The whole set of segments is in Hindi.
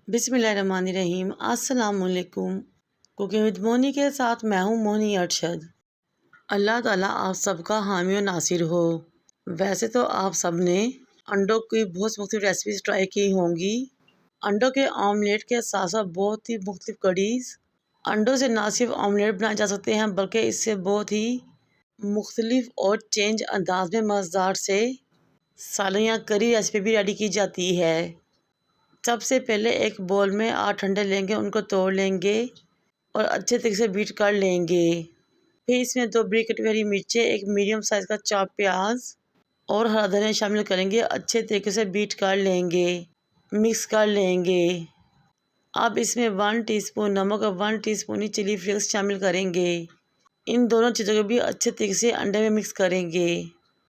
बिस्मिल्लाहिर्रहमानिर्रहीम। अस्सलाम वालेकुम। कुकिंग विद मोनी के साथ मैं हूँ मोनी अरशद। अल्लाह ताला आप सबका हामी और नासिर हो। वैसे तो आप सब ने अंडों की बहुत मुख्तलिफ रेसिपीज ट्राई की होंगी। अंडों के ऑमलेट के साथ साथ बहुत ही मुख्तलिफ कड़ीज। अंडों से ना सिर्फ ऑमलेट बनाए जा सकते हैं बल्कि इससे बहुत ही मुख्तलिफ और चेंज अंदाज में मज़ेदार से सालन या करी रेसिपी भी रेडी की जाती है। सबसे पहले एक बोल में 8 अंडे लेंगे, उनको तोड़ लेंगे और अच्छे तरीके से बीट कर लेंगे। फिर इसमें 2 बड़ी कटी हुई हरी मिर्चें, एक मीडियम साइज़ का चॉप प्याज और हरा धनिया शामिल करेंगे। अच्छे तरीके से बीट कर लेंगे, मिक्स कर लेंगे। अब इसमें 1 टीस्पून नमक और 1 टीस्पून ही चिली फ्लेक्स शामिल करेंगे। इन दोनों चीज़ों को भी अच्छे तरीके से अंडे में मिक्स करेंगे।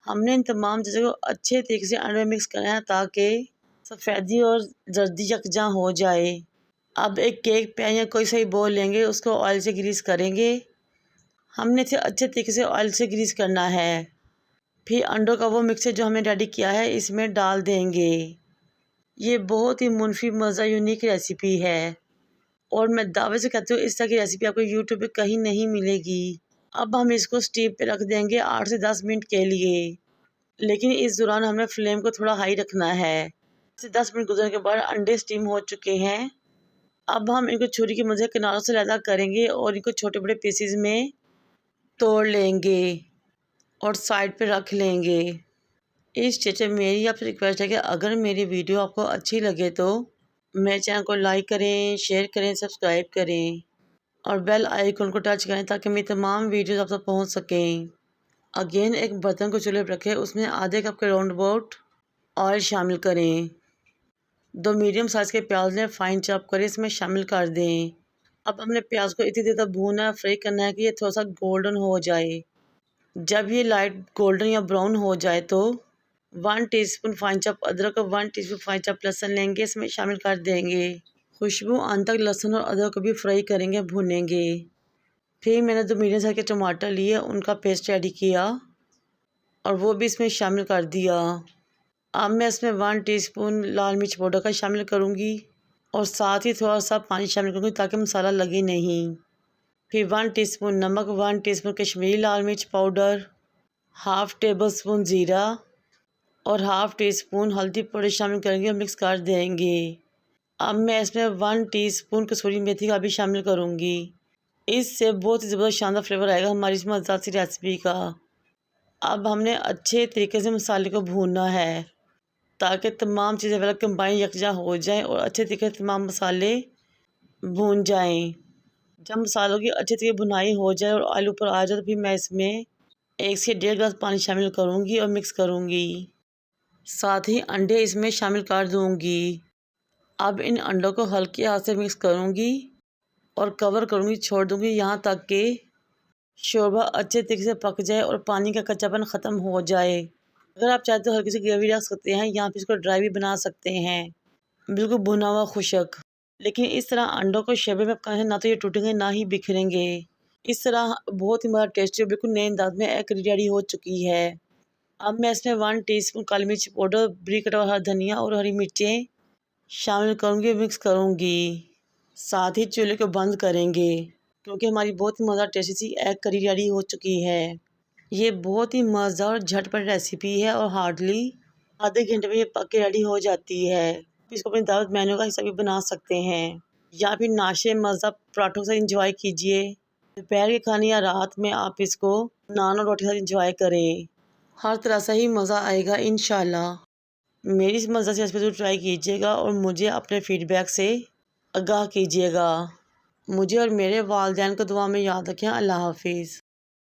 हमने इन तमाम चीज़ों को अच्छे तरीके से अंडे में मिक्स करना है ताकि सफ़ेदी और जर्दी यकजां हो जाए। अब एक केक पैन या कोई सा बोल लेंगे, उसको ऑयल से ग्रीस करेंगे। हमने इसे अच्छे तरीके से ऑयल से ग्रीस करना है। फिर अंडों का वो मिक्सचर जो हमने रेडी किया है इसमें डाल देंगे। ये बहुत ही मुनफी मज़ा यूनिक रेसिपी है और मैं दावे से कहती हूँ इस तरह की रेसिपी आपको यूट्यूब पे कहीं नहीं मिलेगी। अब हम इसको स्टीम पे रख देंगे 8 से 10 मिनट के लिए, लेकिन इस दौरान हमें फ्लेम को थोड़ा हाई रखना है। 10 मिनट गुजरने के बाद अंडे स्टीम हो चुके हैं। अब हम इनको छुरी की मदद से किनारों से अलग करेंगे और इनको छोटे बड़े पीसेस में तोड़ लेंगे और साइड पे रख लेंगे। इस स्टेज पे मेरी आपसे रिक्वेस्ट है कि अगर मेरी वीडियो आपको अच्छी लगे तो मेरे चैनल को लाइक करें, शेयर करें, सब्सक्राइब करें और बेल आइकन को टच करें ताकि मेरी तमाम वीडियोस आप तक पहुँच सकें। अगेन एक बर्तन को चूल्हे पर रखें, उसमें आधे कप के राउंड अबाउट ऑयल शामिल करें। 2 मीडियम साइज़ के प्याज ने फाइन चॉप करें, इसमें शामिल कर दें। अब हमने प्याज को इतनी देर तक भूनना फ्राई करना है कि ये थोड़ा सा गोल्डन हो जाए। जब ये लाइट गोल्डन या ब्राउन हो जाए तो 1 टीस्पून फाइन चॉप अदरक और 1 टीस्पून फाइन चॉप लहसुन लेंगे, इसमें शामिल कर देंगे। खुशबू आने तक लहसुन और अदरक को भी फ्राई करेंगे, भूनेंगे। फिर मैंने 2 मीडियम साइज़ के टमाटर लिए, उनका पेस्ट रेडी किया और वो भी इसमें शामिल कर दिया। अब मैं इसमें 1 टीस्पून लाल मिर्च पाउडर का शामिल करूँगी और साथ ही थोड़ा सा पानी शामिल करूँगी ताकि मसाला लगे नहीं। फिर 1 टीस्पून नमक, 1 टीस्पून कश्मीरी लाल मिर्च पाउडर, हाफ़ टेबल स्पून ज़ीरा और हाफ़ टीस्पून हल्दी पाउडर शामिल करेंगे और मिक्स कर देंगे। अब मैं इसमें 1 टीस्पून कसूरी मेथी का भी शामिल करूँगी। इससे बहुत ही ज़बरदस्त शानदार फ्लेवर आएगा हमारी इस मज़ेदार सी रेसिपी का। अब हमने अच्छे तरीके से मसाले को भूनना है ताकि तमाम चीज़ें पहले कंबाइन यकजा हो जाएं और अच्छे तरीके से तमाम मसाले भून जाएं। जब मसालों की अच्छी तरीके भुनाई हो जाए और ऑयल ऊपर आ जाए तो फिर मैं इसमें 1 से 1.5 गिलास पानी शामिल करूँगी और मिक्स करूँगी। साथ ही अंडे इसमें शामिल कर दूँगी। अब इन अंडों को हल्के हाथ से मिक्स करूँगी और कवर करूँगी, छोड़ दूँगी यहाँ तक कि शोरबा अच्छे तरीके से पक जाए और पानी का कच्चापन ख़त्म हो जाए। अगर आप चाहते तो हल्की सी ग्रेवी रख सकते हैं या फिर इसको ड्राई भी बना सकते हैं, बिल्कुल भुना हुआ खुशक। लेकिन इस तरह अंडों को शोरबे में पकाने ना तो ये टूटेंगे ना ही बिखरेंगे। इस तरह बहुत ही मज़ा टेस्टी और बिल्कुल नए अंदाज में एक रेडी हो चुकी है। अब मैं इसमें 1 टीस्पून काली मिर्च पाउडर, बारीक कटा हुआ हरा धनिया और हरी मिर्चें शामिल करूँगी, मिक्स करूँगी। साथ ही चूल्हे को बंद करेंगे क्योंकि हमारी बहुत ही मज़ेदार टेस्टी सी एग करी रेडी हो चुकी है। ये बहुत ही मज़ेदार और झटपट रेसिपी है और हार्डली आधे घंटे में ये पक के रेडी हो जाती है। इसको अपनी दावत मेन्यू का हिस्सा भी बना सकते हैं या फिर नाश्ते मज़ा पराठों से इंजॉय कीजिए। दोपहर के खाने या रात में आप इसको नान और रोटी के साथ इंजॉय करें। हर तरह से ही मज़ा आएगा इंशाल्लाह। मेरी इस मज़े से रेसिपी ज़रूर ट्राई कीजिएगा और मुझे अपने फीडबैक से आगाह कीजिएगा। मुझे और मेरे वालिदैन को दुआ में याद रखें। अल्लाह हाफिज़।